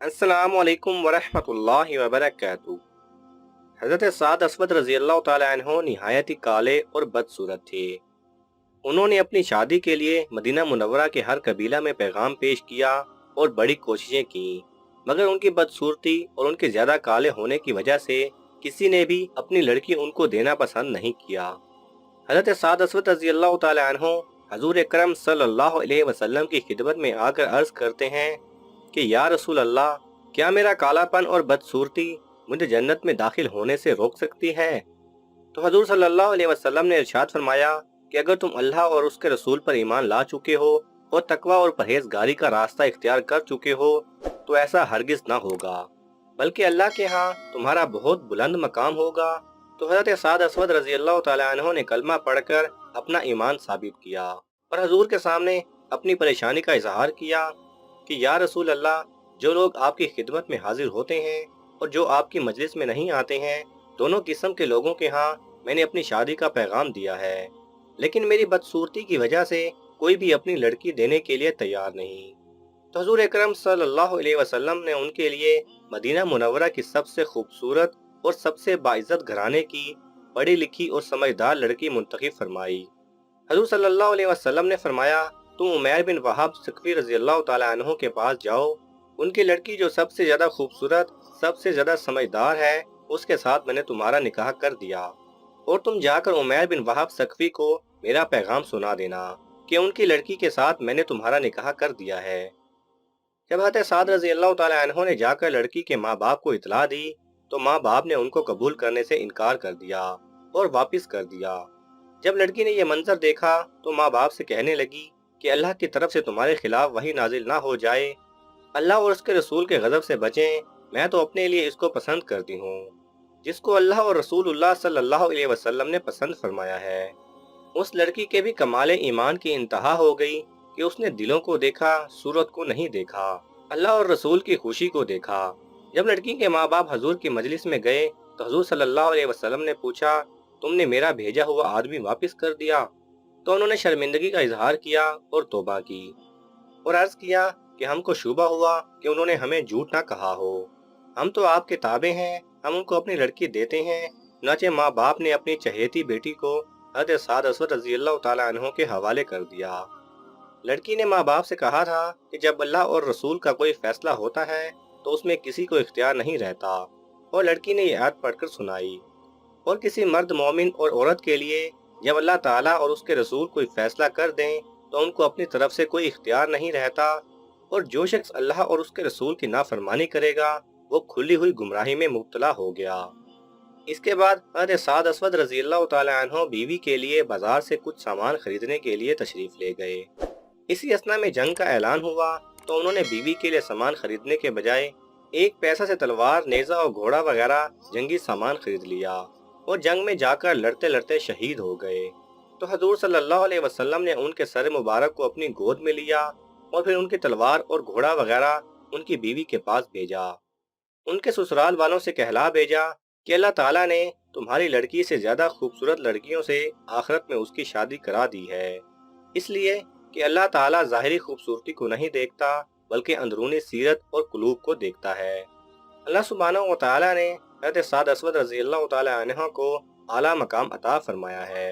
अस्सलाम वालेकुम वरहमतुल्लाहि वबरकातुहू। हज़रत साद असवद रज़ी अल्लाह ताला अन्हो निहायत ही काले और बदसूरत थे। उन्होंने अपनी शादी के लिए मदीना मुनव्वरा के हर कबीला में पैगाम पेश किया और बड़ी कोशिशें की, मगर उनकी बदसूरती और उनके ज़्यादा काले होने की वजह से किसी ने भी अपनी लड़की उनको देना पसंद नहीं किया। हज़रत साद असवद रज़ी अल्लाह ताला अन्हो हजूर अकरम सल्लल्लाहु अलैहि वसल्लम की खिदमत में आकर अर्ज करते हैं कि या रसूल अल्लाह, क्या मेरा कालापन और बदसूरती मुझे जन्नत में दाखिल होने से रोक सकती है? तो हजूर सल्लल्लाहु अलैहि वसल्लम ने इरशाद फरमाया कि अगर तुम अल्लाह और उसके रसूल पर ईमान ला चुके हो और तकवा और परहेजगारी का रास्ता इख्तियार कर चुके हो तो ऐसा हरगिज ना होगा, बल्कि अल्लाह के यहाँ तुम्हारा बहुत बुलंद मकाम होगा। तो हजरत साद असवद रजी अल्लाह तआला अन्हो ने कलमा पढ़कर अपना ईमान साबित किया और हजूर के सामने अपनी परेशानी का इजहार किया कि या रसूल अल्लाह, जो लोग आपकी खिदमत में हाजिर होते हैं और जो आपकी मजलिस में नहीं आते हैं, दोनों किस्म के लोगों के यहाँ मैंने अपनी शादी का पैगाम दिया है, लेकिन मेरी बदसूरती की वजह से कोई भी अपनी लड़की देने के लिए तैयार नहीं। तो हजूर अकरम सल्लल्लाहु अलैहि वसल्लम ने उनके लिए मदीना मुनव्वरा की सबसे खूबसूरत और सबसे बाइज्जत घराने की पढ़ी लिखी और समझदार लड़की मुंतखब फरमाई। हजूर सल्लल्लाहु अलैहि वसल्लम ने फरमाया, तुम उमैर बिन वहाब सकफी रजी अल्लाह तआला अन्हु के पास जाओ, उनकी लड़की जो सबसे ज्यादा खूबसूरत, सबसे ज्यादा समझदार है, उसके साथ मैंने तुम्हारा निकाह कर दिया। और तुम जाकर उमैर बिन वहाब सकफी को मेरा पैगाम सुना देना कि उनकी लड़की के साथ मैंने तुम्हारा निकाह कर दिया है। जब हज़रत साद रजी अल्लाह तआला अन्हु ने जाकर लड़की के माँ बाप को इतला दी तो माँ बाप ने उनको कबूल करने से इनकार कर दिया और वापिस कर दिया। जब लड़की ने यह मंजर देखा तो माँ बाप से कहने लगी कि अल्लाह की तरफ से तुम्हारे खिलाफ वही नाजिल ना हो जाए, अल्लाह और उसके रसूल के गजब से बचें, मैं तो अपने लिए इसको पसंद करती हूँ जिसको अल्लाह और रसूलुल्लाह सल्लल्लाहु अलैहि वसल्लम ने पसंद फरमाया है। उस लड़की के भी कमाले ईमान की इंतहा हो गई कि उसने दिलों को देखा, सूरत को नहीं देखा, अल्लाह और रसूल की खुशी को देखा। जब लड़की के माँ बाप हजूर की मजलिस में गए तो हजूर सल्लल्लाहु अलैहि वसल्लम ने पूछा, तुमने मेरा भेजा हुआ आदमी वापस कर दिया? तो उन्होंने शर्मिंदगी का इजहार किया और तौबा की और अर्ज किया कि हमको शुबा हुआ कि उन्होंने हमें झूठ ना कहा हो, हम तो आपके ताबे हैं, हम उनको अपनी लड़की देते हैं। नाचे माँ बाप ने अपनी चहेती बेटी को हज़रत साद असवद रज़ी अल्लाह तआला अन्हु के हवाले कर दिया। लड़की ने माँ बाप से कहा था कि जब अल्लाह और रसूल का कोई फैसला होता है तो उसमें किसी को इख्तियार नहीं रहता, और लड़की ने यह आयत पढ़कर सुनाई। और किसी मर्द मोमिन और औरत के लिए जब अल्लाह ताला और उसके रसूल कोई फैसला कर दें तो उनको अपनी तरफ से कोई इख्तियार नहीं रहता, और जो शख्स अल्लाह और उसके रसूल की नाफरमानी करेगा वो खुली हुई गुमराही में मुब्तला हो गया। इसके बाद हज़रत साद असवद रजी अल्लाह तआला अन्हु बीवी के लिए बाजार से कुछ सामान खरीदने के लिए तशरीफ ले गए। इसी असना में जंग का ऐलान हुआ तो उन्होंने बीवी के लिए सामान खरीदने के बजाय एक पैसा से तलवार, नेजा और घोड़ा वगैरह जंगी सामान खरीद लिया और जंग में जाकर लड़ते लड़ते शहीद हो गए। तो हजूर सल्लल्लाहु अलैहि वसल्लम ने उनके सर मुबारक को अपनी गोद में लिया और फिर उनकी तलवार और घोड़ा वगैरह उनकी बीवी के पास भेजा। उनके ससुराल वालों से कहला भेजा कि अल्लाह ताला ने तुम्हारी लड़की से ज्यादा खूबसूरत लड़कियों से आखिरत में उसकी शादी करा दी है, इसलिए कि अल्लाह ताला ज़ाहिरी खूबसूरती को नहीं देखता बल्कि अंदरूनी सीरत और कुलूब को देखता है। अल्लाह सुब्हानहू व तआला ने हज़रत साद असवद रज़ी अल्लाह तआला अन्हु को आला मकाम अता फरमाया है।